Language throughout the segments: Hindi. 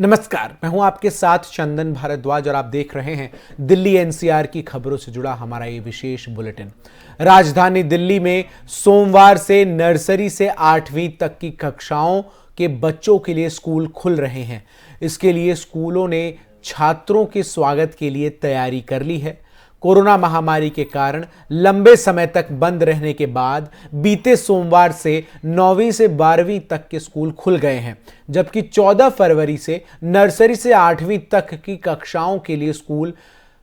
नमस्कार, मैं हूं आपके साथ चंदन भारद्वाज और आप देख रहे हैं दिल्ली एनसीआर की खबरों से जुड़ा हमारा ये विशेष बुलेटिन। राजधानी दिल्ली में सोमवार से नर्सरी से 8वीं तक की कक्षाओं के बच्चों के लिए स्कूल खुल रहे हैं। इसके लिए स्कूलों ने छात्रों के स्वागत के लिए तैयारी कर ली है। कोरोना महामारी के कारण लंबे समय तक बंद रहने के बाद बीते सोमवार से 9वीं से 12वीं तक के स्कूल खुल गए हैं, जबकि 14 फरवरी से नर्सरी से 8वीं तक की कक्षाओं के लिए स्कूल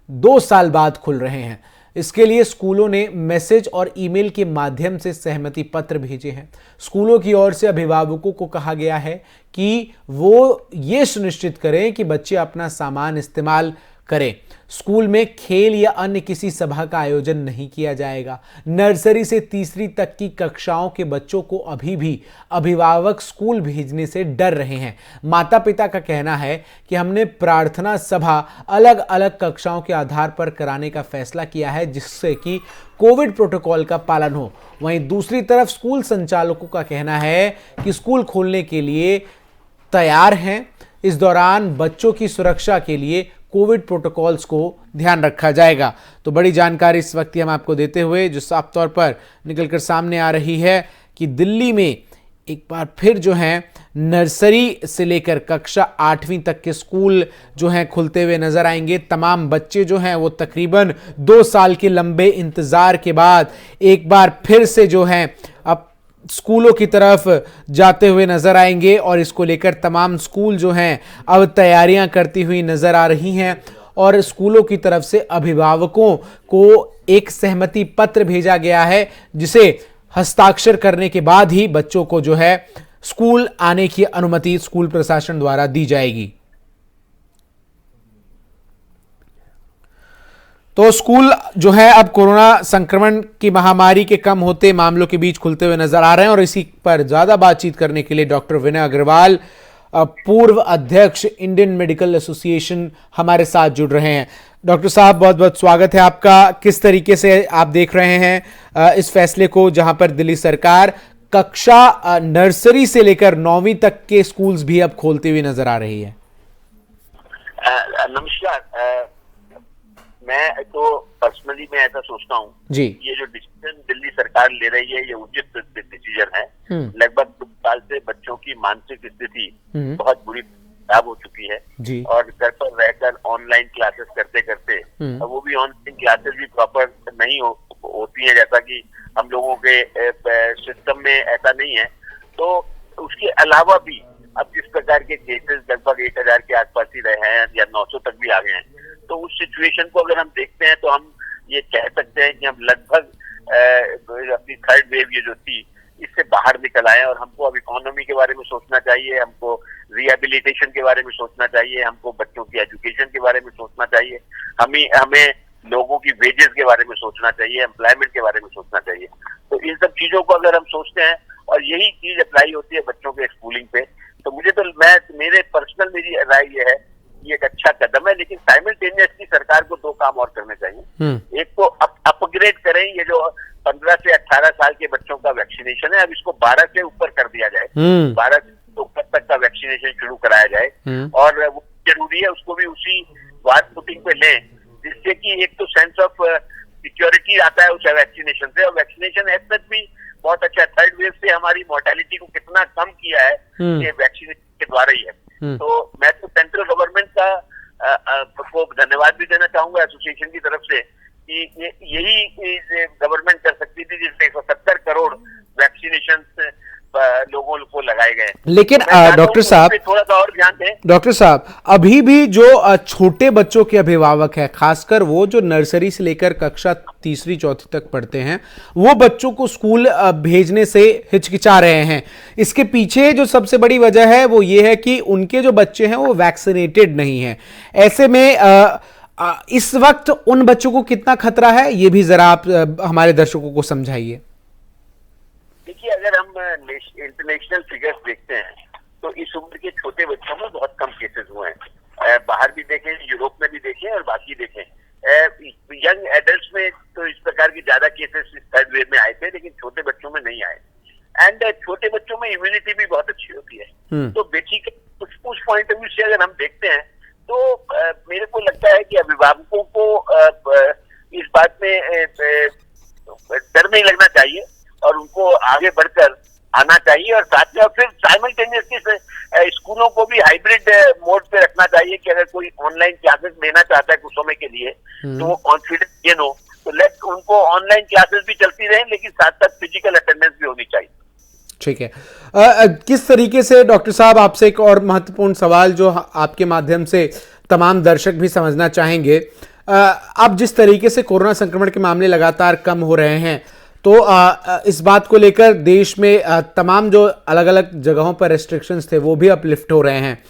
2 साल बाद खुल रहे हैं। इसके लिए स्कूलों ने मैसेज और ईमेल के माध्यम से सहमति पत्र भेजे हैं। स्कूलों की ओर से अभिभावकों को कहा गया है कि वो ये सुनिश्चित करें कि बच्चे अपना सामान इस्तेमाल करें। स्कूल में खेल या अन्य किसी सभा का आयोजन नहीं किया जाएगा। नर्सरी से तीसरी तक की कक्षाओं के बच्चों को अभी भी अभिभावक स्कूल भेजने से डर रहे हैं। माता पिता का कहना है कि हमने प्रार्थना सभा अलग अलग कक्षाओं के आधार पर कराने का फैसला किया है, जिससे कि कोविड प्रोटोकॉल का पालन हो। वहीं दूसरी तरफ स्कूल संचालकों का कहना है कि स्कूल खोलने के लिए तैयार हैं। इस दौरान बच्चों की सुरक्षा के लिए कोविड प्रोटोकॉल्स को ध्यान रखा जाएगा। तो बड़ी जानकारी इस वक्त हम आपको देते हुए जो साफ तौर पर निकलकर सामने आ रही है कि दिल्ली में एक बार फिर जो है नर्सरी से लेकर कक्षा 8वीं तक के स्कूल जो हैं खुलते हुए नजर आएंगे। तमाम बच्चे जो हैं वो तकरीबन 2 साल के लंबे इंतजार के बाद एक बार फिर से जो हैं अब स्कूलों की तरफ जाते हुए नजर आएंगे और इसको लेकर तमाम स्कूल जो हैं अब तैयारियां करती हुई नजर आ रही हैं और स्कूलों की तरफ से अभिभावकों को एक सहमति पत्र भेजा गया है, जिसे हस्ताक्षर करने के बाद ही बच्चों को जो है स्कूल आने की अनुमति स्कूल प्रशासन द्वारा दी जाएगी। तो स्कूल जो है अब कोरोना संक्रमण की महामारी के कम होते मामलों के बीच खुलते हुए नजर आ रहे हैं और इसी पर ज्यादा बातचीत करने के लिए डॉक्टर विनय अग्रवाल, पूर्व अध्यक्ष इंडियन मेडिकल एसोसिएशन, हमारे साथ जुड़ रहे हैं। डॉक्टर साहब, बहुत बहुत स्वागत है आपका। किस तरीके से आप देख रहे हैं इस फैसले को, जहां पर दिल्ली सरकार कक्षा नर्सरी से लेकर 9वीं तक के स्कूल्स भी अब खोलती हुई नजर आ रही है? नमस्कार। मैं तो पर्सनली मैं ऐसा सोचता हूँ जी, ये जो डिसीजन दिल्ली सरकार ले रही है ये उचित डिसीजन है। लगभग 2 साल से बच्चों की मानसिक स्थिति बहुत बुरी खराब हो चुकी है जी। और घर पर रहकर ऑनलाइन क्लासेस करते करते वो भी ऑनलाइन क्लासेस भी प्रॉपर नहीं होती है, जैसा कि हम लोगों के सिस्टम में ऐसा नहीं है। तो उसके अलावा भी अब जिस प्रकार के केसेस लगभग 1000 के आसपास ही रहे हैं या 900 तक भी आ गए हैं, तो उस सिचुएशन को अगर हम देखते हैं तो हम ये कह सकते हैं कि हम लगभग अपनी थर्ड वेव ये जो थी इससे बाहर निकल आए और हमको अब इकोनॉमी के बारे में सोचना चाहिए, हमको रिहेबिलिटेशन के बारे में सोचना चाहिए, हमको बच्चों की एजुकेशन के बारे में सोचना चाहिए, हमें लोगों की वेजेस के बारे में सोचना चाहिए, एम्प्लॉयमेंट के बारे में सोचना चाहिए। तो इन सब चीजों को अगर हम सोचते हैं और यही चीज अप्लाई होती है बच्चों के स्कूलिंग पे, तो मुझे तो मेरी राय ये है ये एक अच्छा कदम है। लेकिन साइमल्टेनियसली सरकार को 2 काम और करने चाहिए। एक तो अपग्रेड करें, ये जो 15 से 18 साल के बच्चों का वैक्सीनेशन है अब इसको 12 से ऊपर कर दिया जाए, 12 से ऊपर तक का वैक्सीनेशन शुरू कराया जाए और वो जरूरी है उसको भी उसी वार फुटिंग पे लें, जिससे कि एक तो सेंस ऑफ सिक्योरिटी आता है उस वैक्सीनेशन से, और वैक्सीनेशन एज सच भी बहुत अच्छा। थर्ड वेव से हमारी मोर्टेलिटी को कितना कम किया है ये वैक्सीनेशन के द्वारा ही है। तो मैं तो सेंट्रल गवर्नमेंट को धन्यवाद भी देना चाहूंगा एसोसिएशन की तरफ से कि यही गवर्नमेंट कर सकती थी, जिसमें 170 करोड़ वैक्सीनेशन लोगों को लगाए गए। लेकिन डॉक्टर साहब थोड़ा सा और ध्यान दें। डॉक्टर साहब, अभी भी जो छोटे बच्चों के अभिभावक हैं, खासकर वो जो नर्सरी से लेकर कक्षा 3री 4थी तक पढ़ते हैं, वो बच्चों को स्कूल भेजने से हिचकिचा रहे हैं। इसके पीछे जो सबसे बड़ी वजह है वो ये है कि उनके जो बच्चे हैं वो वैक्सीनेटेड नहीं हैं। ऐसे में इस वक्त उन बच्चों को कितना खतरा है, ये भी जरा आप हमारे दर्शकों को समझाइए। देखिए, अगर हम इंटरनेशनल फिगर्स देखते हैं तो इस उम्र के छोटे बच्चों में बहुत कम केसेस हुए हैं। बाहर भी देखें, यूरोप में भी देखें और बाकी देखें, यंग एडल्ट्स में तो इस प्रकार की ज्यादा केसेस थर्ड वेव में आए थे, लेकिन छोटे बच्चों में नहीं आए। एंड छोटे बच्चों में इम्यूनिटी भी बहुत अच्छी होती है। तो बेसिकली उस पॉइंट ऑफ व्यू से अगर हम देखते हैं तो मेरे को लगता है कि अभिभावकों को इस बात में डर नहीं लगना चाहिए और उनको आगे बढ़कर आना चाहिए, और साथ में और फिर साइमल्टेनियसली स्कूलों को भी हाइब्रिड मोड पे रखना चाहिए कि अगर कोई ऑनलाइन क्लासेस लेना चाहता है कुछ समय के लिए तो वो कॉन्फिडेंस गेन हो, तो लेट उनको ऑनलाइन क्लासेस भी चलती रहें लेकिन साथ साथ फिजिकल अटेंडेंस भी होनी चाहिए। ठीक है। किस तरीके से डॉक्टर साहब, आपसे एक और महत्वपूर्ण सवाल जो आपके माध्यम से तमाम दर्शक भी समझना चाहेंगे, अब जिस तरीके से कोरोना संक्रमण के मामले लगातार कम हो रहे हैं तो इस बात को लेकर देश में तमाम जो अलग अलग जगहों पर रेस्ट्रिक्शंस थे वो भी अपलिफ्ट हो रहे हैं।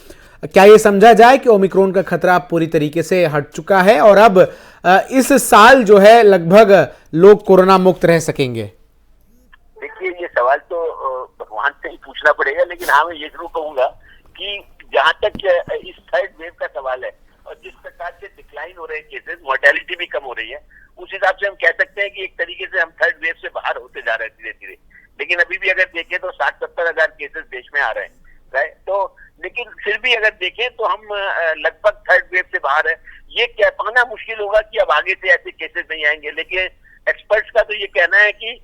क्या ये समझा जाए कि ओमिक्रॉन का खतरा पूरी तरीके से हट चुका है और अब इस साल जो है लगभग लोग कोरोना मुक्त रह सकेंगे? देखिए, ये सवाल तो भगवान से ही पूछना पड़ेगा, लेकिन हाँ मैं ये जरूर कहूंगा कि जहां तक इस थर्ड वेव का सवाल है और जिस प्रकार से डिक्लाइन हो रहे हैं केसेस, मोर्टेलिटी भी कम हो रही है, उस हिसाब से हम कह सकते हैं कि एक तरीके से हम थर्ड वेव से बाहर होते जा रहे हैं धीरे धीरे। लेकिन अभी भी अगर देखें तो 60-70 हजार केसेस देश में आ रहे हैं, राइट? तो लेकिन फिर भी अगर देखें तो हम लगभग थर्ड वेव से बाहर है। ये कह पाना मुश्किल होगा कि अब आगे से ऐसे केसेस नहीं आएंगे, लेकिन एक्सपर्ट्स का तो ये कहना है कि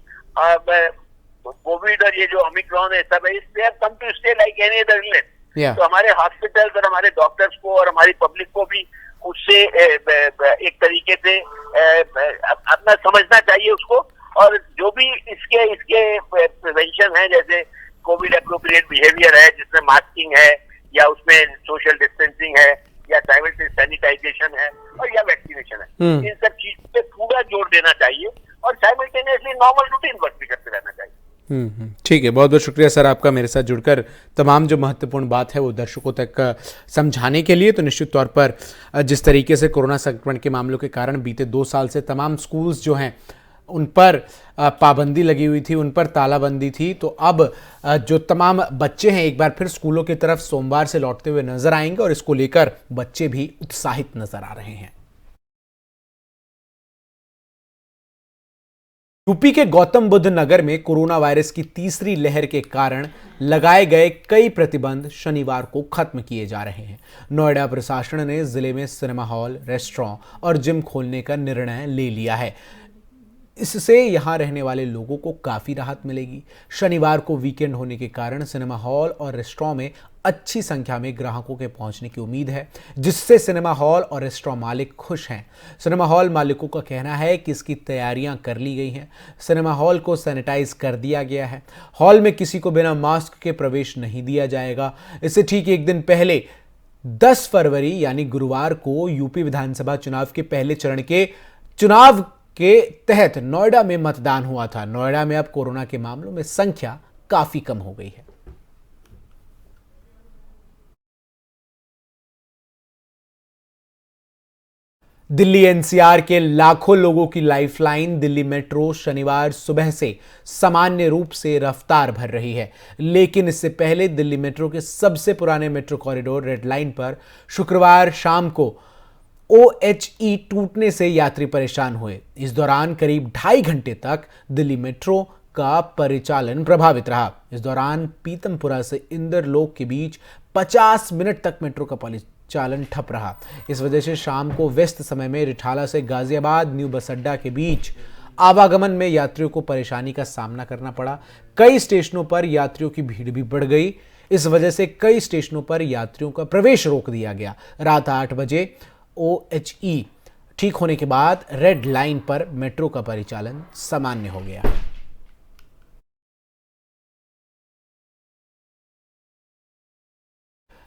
कोविड और ये जो ओमिक्रॉन है सब है, इससे come to stay like any other illness. तो हमारे हॉस्पिटल्स और हमारे डॉक्टर्स को और हमारी पब्लिक को भी उससे एक तरीके से अपना समझना चाहिए उसको, और जो भी इसके प्रिवेंशन है, जैसे कोविड एप्रोप्रिएट बिहेवियर है जिसमें मास्किंग है या उसमें सोशल डिस्टेंसिंग है या सैनिटाइजेशन है और या वैक्सीनेशन है, इन सब चीजों पे पूरा जोर देना चाहिए और साइमल्टेनियसली नॉर्मल रूटीन वर्क भी करते रहना चाहिए। ठीक है, बहुत बहुत शुक्रिया सर आपका मेरे साथ जुड़कर तमाम जो महत्वपूर्ण बात है वो दर्शकों तक समझाने के लिए। तो निश्चित तौर पर जिस तरीके से कोरोना संक्रमण के मामलों के कारण बीते 2 साल से तमाम स्कूल्स जो हैं उन पर पाबंदी लगी हुई थी, उन पर तालाबंदी थी, तो अब जो तमाम बच्चे हैं एक बार फिर स्कूलों की तरफ सोमवार से लौटते हुए नजर आएंगे और इसको लेकर बच्चे भी उत्साहित नजर आ रहे हैं। यूपी के गौतम बुद्ध नगर में कोरोना वायरस की तीसरी लहर के कारण लगाए गए कई प्रतिबंध शनिवार को खत्म किए जा रहे हैं। नोएडा प्रशासन ने जिले में सिनेमा हॉल, रेस्टोरेंट और जिम खोलने का निर्णय ले लिया है। इससे यहां रहने वाले लोगों को काफी राहत मिलेगी। शनिवार को वीकेंड होने के कारण सिनेमा हॉल और रेस्टोरेंट में अच्छी संख्या में ग्राहकों के पहुंचने की उम्मीद है, जिससे सिनेमा हॉल और रेस्टोरेंट मालिक खुश हैं। सिनेमा हॉल मालिकों का कहना है कि इसकी तैयारियां कर ली गई हैं। सिनेमा हॉल को सैनिटाइज कर दिया गया है। हॉल में किसी को बिना मास्क के प्रवेश नहीं दिया जाएगा। इससे ठीक एक दिन पहले 10 फरवरी यानी गुरुवार को यूपी विधानसभा चुनाव के पहले चरण के चुनाव के तहत नोएडा में मतदान हुआ था। नोएडा में अब कोरोना के मामलों में संख्या काफी कम हो गई है। दिल्ली एनसीआर के लाखों लोगों की लाइफलाइन दिल्ली मेट्रो शनिवार सुबह से सामान्य रूप से रफ्तार भर रही है, लेकिन इससे पहले दिल्ली मेट्रो के सबसे पुराने मेट्रो कॉरिडोर रेड लाइन पर शुक्रवार शाम को OHE टूटने से यात्री परेशान हुए। इस दौरान करीब 2.5 घंटे तक दिल्ली मेट्रो का परिचालन प्रभावित रहा। इस दौरान पीतमपुरा से इंदरलोक के बीच 50 मिनट तक मेट्रो का परिचालन ठप रहा। इस वजह से शाम को व्यस्त समय में रिठाला से गाजियाबाद न्यू बस अड्डा के बीच आवागमन में यात्रियों को परेशानी का सामना करना पड़ा। कई स्टेशनों पर यात्रियों की भीड़ भी बढ़ गई। इस वजह से कई स्टेशनों पर यात्रियों का प्रवेश रोक दिया गया। रात 8 बजे OHE ठीक होने के बाद रेड लाइन पर मेट्रो का परिचालन सामान्य हो गया।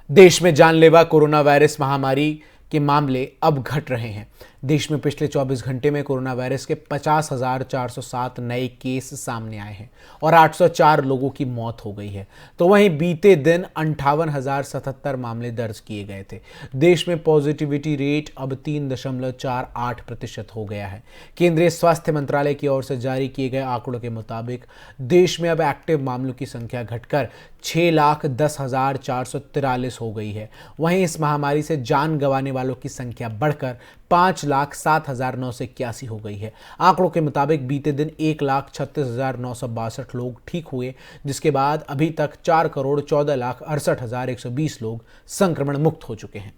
देश में जानलेवा कोरोना वायरस महामारी के मामले अब घट रहे हैं। देश में पिछले 24 घंटे में कोरोना वायरस के 50,407 नए केस सामने आए हैं और 804 लोगों की मौत हो गई है। तो वहीं बीते दिन 58,077 मामले दर्ज किए गए थे। देश में पॉजिटिविटी रेट अब 3.48% हो गया है। केंद्रीय स्वास्थ्य मंत्रालय की ओर से जारी किए गए आंकड़ों के मुताबिक देश में अब एक्टिव मामलों की संख्या घटकर 6,10,443 हो गई है। वहीं इस महामारी से जान गंवाने वालों की संख्या बढ़कर 5,07,981 हो गई है। आंकड़ों के मुताबिक बीते दिन 1,36,962 लोग ठीक हुए, जिसके बाद अभी तक 4,14,68,120 लोग संक्रमण मुक्त हो चुके हैं।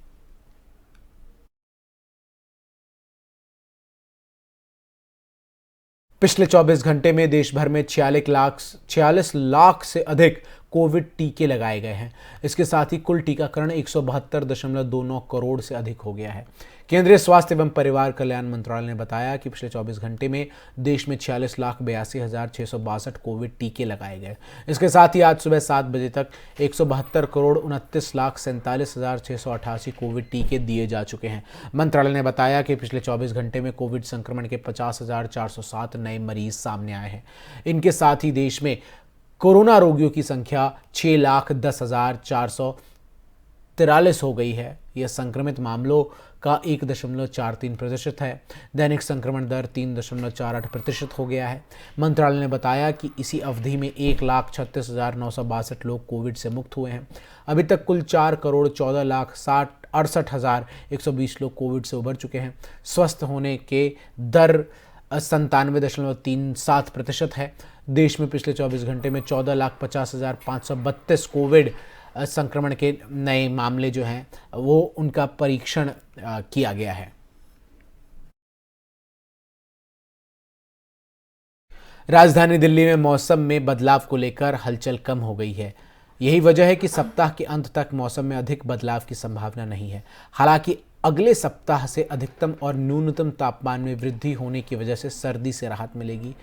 पिछले 24 घंटे में देश भर में 46 लाख से अधिक कोविड टीके लगाए गए हैं। इसके साथ ही कुल टीकाकरण 172.29 करोड़ से अधिक हो गया है। केंद्रीय स्वास्थ्य एवं परिवार कल्याण मंत्रालय ने बताया कि पिछले 24 घंटे में देश में 46,82,662 कोविड टीके लगाए गए। इसके साथ ही आज सुबह 7 बजे तक 172,29,47,4688 कोविड टीके दिए जा चुके हैं। मंत्रालय ने बताया कि पिछले 24 घंटे में कोविड संक्रमण के 50,407 नए मरीज सामने आए हैं। इनके साथ ही देश में कोरोना रोगियों की संख्या 6,10,443 हो गई है। यह संक्रमित मामलों का 1.43% है। दैनिक संक्रमण दर 3.48% हो गया है। मंत्रालय ने बताया कि इसी अवधि में 1,36,962 लोग कोविड से मुक्त हुए हैं। अभी तक कुल 4,14,68,120 लोग कोविड से उबर चुके हैं। स्वस्थ होने के दर 97.37% है। देश में पिछले 24 घंटे में 14,50,532 कोविड संक्रमण के नए मामले जो हैं वो उनका परीक्षण किया गया है। राजधानी दिल्ली में मौसम में बदलाव को लेकर हलचल कम हो गई है। यही वजह है कि सप्ताह के अंत तक मौसम में अधिक बदलाव की संभावना नहीं है। हालांकि अगले सप्ताह से अधिकतम और न्यूनतम तापमान में वृद्धि होने की वजह से सर्दी से राहत मिलेगी।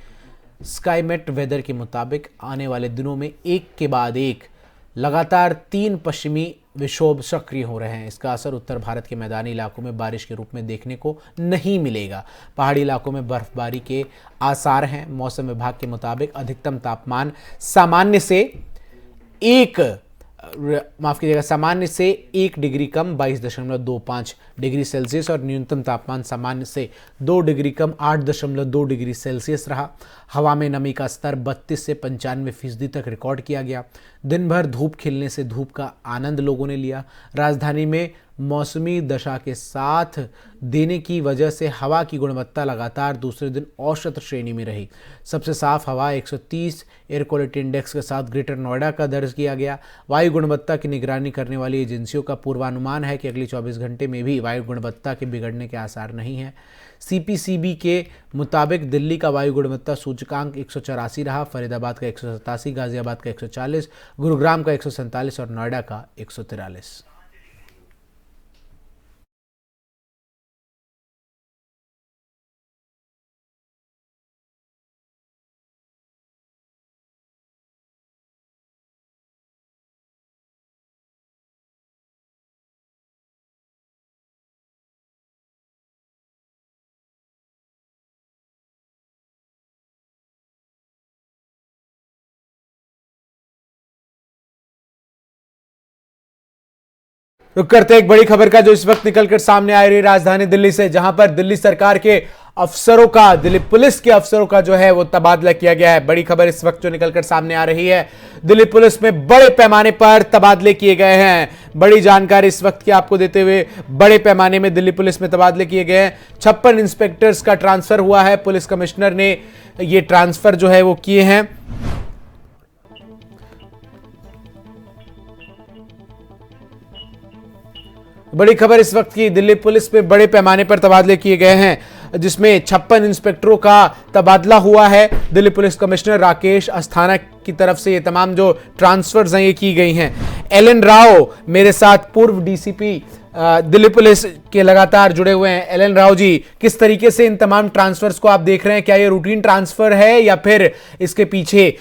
स्काईमेट वेदर के मुताबिक आने वाले दिनों में एक के बाद एक लगातार 3 पश्चिमी विक्षोभ सक्रिय हो रहे हैं। इसका असर उत्तर भारत के मैदानी इलाकों में बारिश के रूप में देखने को नहीं मिलेगा। पहाड़ी इलाकों में बर्फबारी के आसार हैं। मौसम विभाग के मुताबिक अधिकतम तापमान सामान्य से 1 डिग्री कम 22.25 डिग्री सेल्सियस और न्यूनतम तापमान सामान्य से 2 डिग्री कम 8.2 डिग्री सेल्सियस रहा। हवा में नमी का स्तर 32 से 95% तक रिकॉर्ड किया गया। दिन भर धूप खिलने से धूप का आनंद लोगों ने लिया। राजधानी में मौसमी दशा के साथ देने की वजह से हवा की गुणवत्ता लगातार दूसरे दिन औसत श्रेणी में रही। सबसे साफ हवा 130 एयर क्वालिटी इंडेक्स के साथ ग्रेटर नोएडा का दर्ज किया गया। वायु गुणवत्ता की निगरानी करने वाली एजेंसियों का पूर्वानुमान है कि अगले 24 घंटे में भी वायु गुणवत्ता के बिगड़ने के आसार नहीं हैं। CPCB के मुताबिक दिल्ली का वायु गुणवत्ता सूचकांक 184 रहा। फरीदाबाद का 187, गाजियाबाद का 140, गुरुग्राम का 147 और नोएडा का 143। रुक करते एक बड़ी खबर का जो इस वक्त निकलकर सामने आ रही है राजधानी दिल्ली से, जहां पर दिल्ली सरकार के अफसरों का, दिल्ली पुलिस के अफसरों का जो है वो तबादला किया गया है। बड़ी खबर इस वक्त जो निकलकर सामने आ रही है, दिल्ली पुलिस में बड़े पैमाने पर तबादले किए गए हैं। बड़ी जानकारी इस वक्त की आपको देते हुए, बड़े पैमाने में दिल्ली पुलिस में तबादले किए गए हैं। 56 इंस्पेक्टर्स का ट्रांसफर हुआ है। पुलिस कमिश्नर ने ये ट्रांसफर जो है वो किए हैं। बड़ी खबर इस वक्त की, दिल्ली पुलिस में बड़े पैमाने पर तबादले किए गए हैं, जिसमें 56 इंस्पेक्टरों का तबादला हुआ है। दिल्ली पुलिस कमिश्नर राकेश अस्थाना की तरफ से ये तमाम जो ट्रांसफर्स हैं ये की गई हैं। एलन राव मेरे साथ पूर्व DCP दिल्ली पुलिस के लगातार जुड़े हुए हैं। एलन राव जी, किस तरीके से इन तमाम ट्रांसफर्स को आप देख रहे हैं? क्या ये रूटीन ट्रांसफर है या फिर इसके पीछे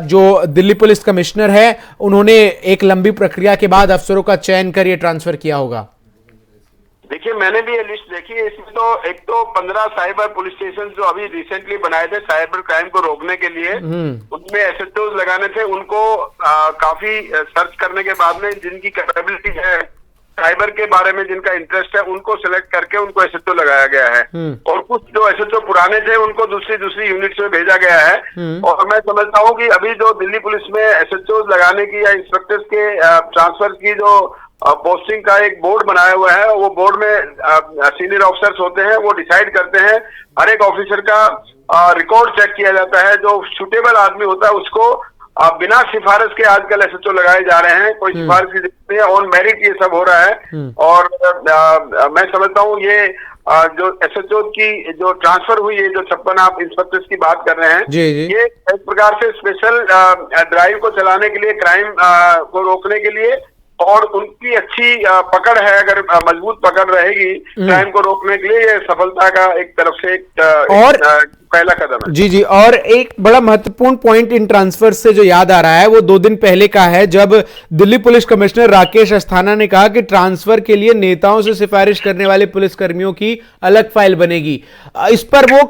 जो दिल्ली पुलिस कमिश्नर है उन्होंने एक लंबी प्रक्रिया के बाद अफसरों का चयन कर ये ट्रांसफर किया होगा? देखिए, मैंने भी ये लिस्ट देखी है। इसमें तो एक तो 15 साइबर पुलिस स्टेशन जो अभी रिसेंटली बनाए थे साइबर क्राइम को रोकने के लिए, उनमें SHOs लगाने थे। उनको काफी सर्च करने के बाद में जिनकी कैपेबिलिटी है, साइबर के बारे में जिनका इंटरेस्ट है, उनको सिलेक्ट करके उनको SHO लगाया गया है। और कुछ जो SHO पुराने थे उनको दूसरी यूनिट्स में भेजा गया है। और मैं समझता हूँ कि अभी जो दिल्ली पुलिस में SHOs लगाने की या इंस्पेक्टर्स के ट्रांसफर की जो पोस्टिंग का एक बोर्ड बनाया हुआ है। वो बोर्ड में सीनियर ऑफिसर्स होते हैं, वो डिसाइड करते हैं। हर एक ऑफिसर का रिकॉर्ड चेक किया जाता है। जो सुटेबल आदमी होता है उसको बिना सिफारिश के आजकल एसएचओ लगाए जा रहे हैं। कोई सिफारिश की जरूरत नहीं है, ऑन मेरिट ये सब हो रहा है। और मैं समझता हूँ ये जो एसएचओ की जो ट्रांसफर हुई है, जो 56 आप इंस्पेक्टर्स की बात कर रहे हैं, ये एक प्रकार से स्पेशल ड्राइव को चलाने के लिए, क्राइम को रोकने के लिए, और उनकी अच्छी पकड़ है, अगर मजबूत पकड़ रहेगी क्राइम को रोकने के लिए, ये सफलता का एक तरफ से एक पहला कदम है। जी जी। और एक बड़ा महत्वपूर्ण पॉइंट इन ट्रांसफर से जो याद आ रहा है वो 2 दिन पहले का है, जब दिल्ली पुलिस कमिश्नर राकेश अस्थाना ने कहा कि ट्रांसफर के लिए नेताओं से सिफारिश करने वाले पुलिसकर्मियों की अलग फाइल बनेगी। इस पर वो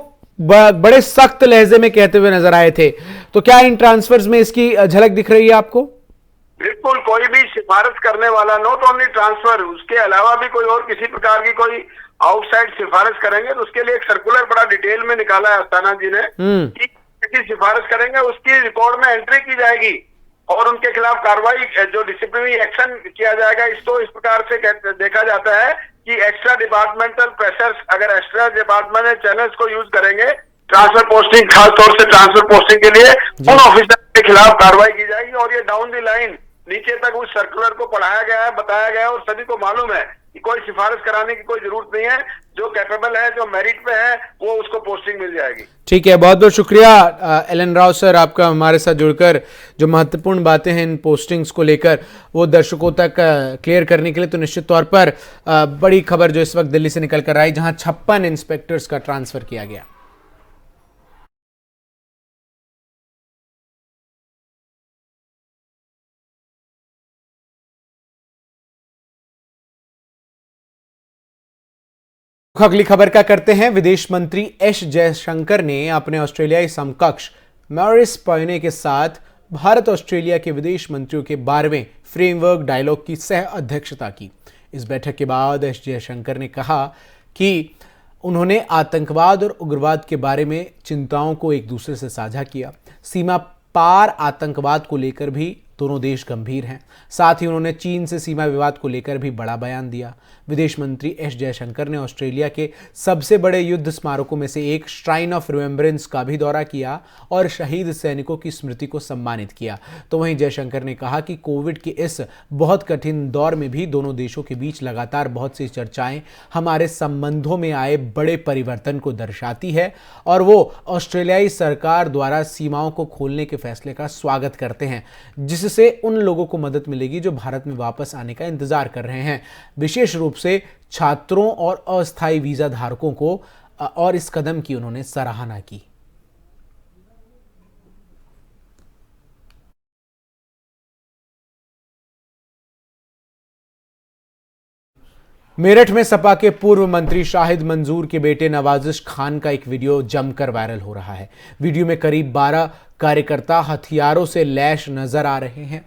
बड़े सख्त लहजे में कहते हुए नजर आए थे। तो क्या इन ट्रांसफर्स में इसकी झलक दिख रही है आपको? बिल्कुल, कोई भी सिफारिश करने वाला, नॉट ओनली ट्रांसफर, उसके अलावा भी कोई और किसी प्रकार की कोई आउटसाइड सिफारिश करेंगे तो उसके लिए एक सर्कुलर बड़ा डिटेल में निकाला है अस्थाना जी ने कि किसी सिफारिश करेंगे उसकी रिकॉर्ड में एंट्री की जाएगी और उनके खिलाफ कार्रवाई, जो डिसिप्लिनरी एक्शन किया जाएगा। इसको इस प्रकार से देखा जाता है कि एक्स्ट्रा डिपार्टमेंटल प्रेशर्स, अगर एक्स्ट्रा डिपार्टमेंटल चैनल्स को यूज करेंगे ट्रांसफर पोस्टिंग, खासतौर से ट्रांसफर पोस्टिंग के लिए, उन ऑफिसर के खिलाफ कार्रवाई की जाएगी। और ये डाउन द लाइन नीचे तक उस सर्कुलर को पढ़ाया गया है, बताया गया है, और सभी को मालूम है कि कोई सिफारिश कराने की कोई जरूरत नहीं है। जो कैपेबल है, जो मेरिट पे है, वो उसको पोस्टिंग मिल जाएगी। ठीक है, बहुत बहुत शुक्रिया एलन राव सर, आपका हमारे साथ जुड़कर जो महत्वपूर्ण बातें हैं इन पोस्टिंग्स को लेकर वो दर्शकों तक क्लियर करने के लिए। तो निश्चित तौर पर बड़ी खबर जो इस वक्त दिल्ली से निकल कर आई, जहां 56 इंस्पेक्टर्स का ट्रांसफर किया गया। अगली खबर का करते हैं। विदेश मंत्री एस जयशंकर ने अपने ऑस्ट्रेलियाई समकक्ष मॉरिस पॉयने के साथ भारत ऑस्ट्रेलिया के विदेश मंत्रियों के 12वें फ्रेमवर्क डायलॉग की सह अध्यक्षता की। इस बैठक के बाद एस जयशंकर ने कहा कि उन्होंने आतंकवाद और उग्रवाद के बारे में चिंताओं को एक दूसरे से साझा किया। सीमा पार आतंकवाद को लेकर भी दोनों देश गंभीर हैं। साथ ही उन्होंने चीन से सीमा विवाद को लेकर भी बड़ा बयान दिया। विदेश मंत्री एस जयशंकर ने ऑस्ट्रेलिया के सबसे बड़े युद्ध स्मारकों में से एक श्राइन ऑफ रिमेम्बरेंस का भी दौरा किया और शहीद सैनिकों की स्मृति को सम्मानित किया। तो वहीं जयशंकर ने कहा कि कोविड के इस बहुत कठिन दौर में भी दोनों देशों के बीच लगातार बहुत सी चर्चाएं हमारे संबंधों में आए बड़े परिवर्तन को दर्शाती है और वो ऑस्ट्रेलियाई सरकार द्वारा सीमाओं को खोलने के फैसले का स्वागत करते हैं, जिससे उन लोगों को मदद मिलेगी जो भारत में वापस आने का इंतजार कर रहे हैं, विशेष रूप से छात्रों और अस्थायी वीजा धारकों को। और इस कदम की उन्होंने सराहना की। मेरठ में सपा के पूर्व मंत्री शाहिद मंजूर के बेटे नवाजिश खान का एक वीडियो जमकर वायरल हो रहा है। वीडियो में करीब 12 कार्यकर्ता हथियारों से लैश नजर आ रहे हैं।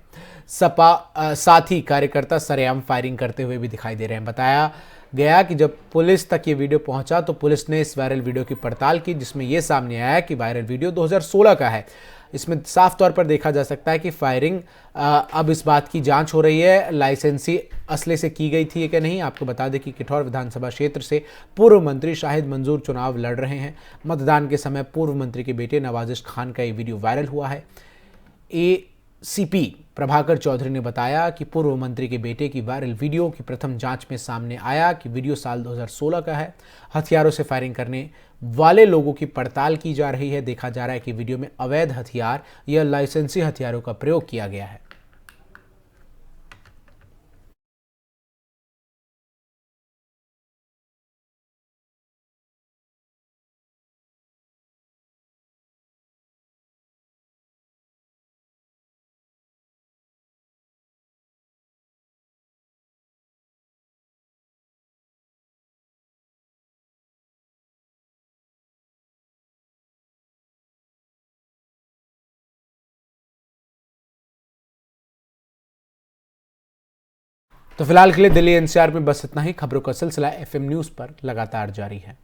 सपा साथ ही कार्यकर्ता सरेआम फायरिंग करते हुए भी दिखाई दे रहे हैं। बताया गया कि जब पुलिस तक ये वीडियो पहुंचा तो पुलिस ने इस वायरल वीडियो की पड़ताल की, जिसमें यह सामने आया कि वायरल वीडियो 2016 का है। इसमें साफ तौर पर देखा जा सकता है कि फायरिंग, अब इस बात की जांच हो रही है लाइसेंसी असले से की गई थी कि नहीं। आपको बता दें कि किठौर विधानसभा क्षेत्र से पूर्व मंत्री शाहिद मंजूर चुनाव लड़ रहे हैं। मतदान के समय पूर्व मंत्री के बेटे नवाजिश खान का ये वीडियो वायरल हुआ है। एसीपी प्रभाकर चौधरी ने बताया कि पूर्व मंत्री के बेटे की वायरल वीडियो की प्रथम जांच में सामने आया कि वीडियो साल 2016 का है। हथियारों से फायरिंग करने वाले लोगों की पड़ताल की जा रही है। देखा जा रहा है कि वीडियो में अवैध हथियार या लाइसेंसी हथियारों का प्रयोग किया गया है। तो फिलहाल के लिए दिल्ली एनसीआर में बस इतना ही। खबरों का सिलसिला एफएम न्यूज पर लगातार जारी है।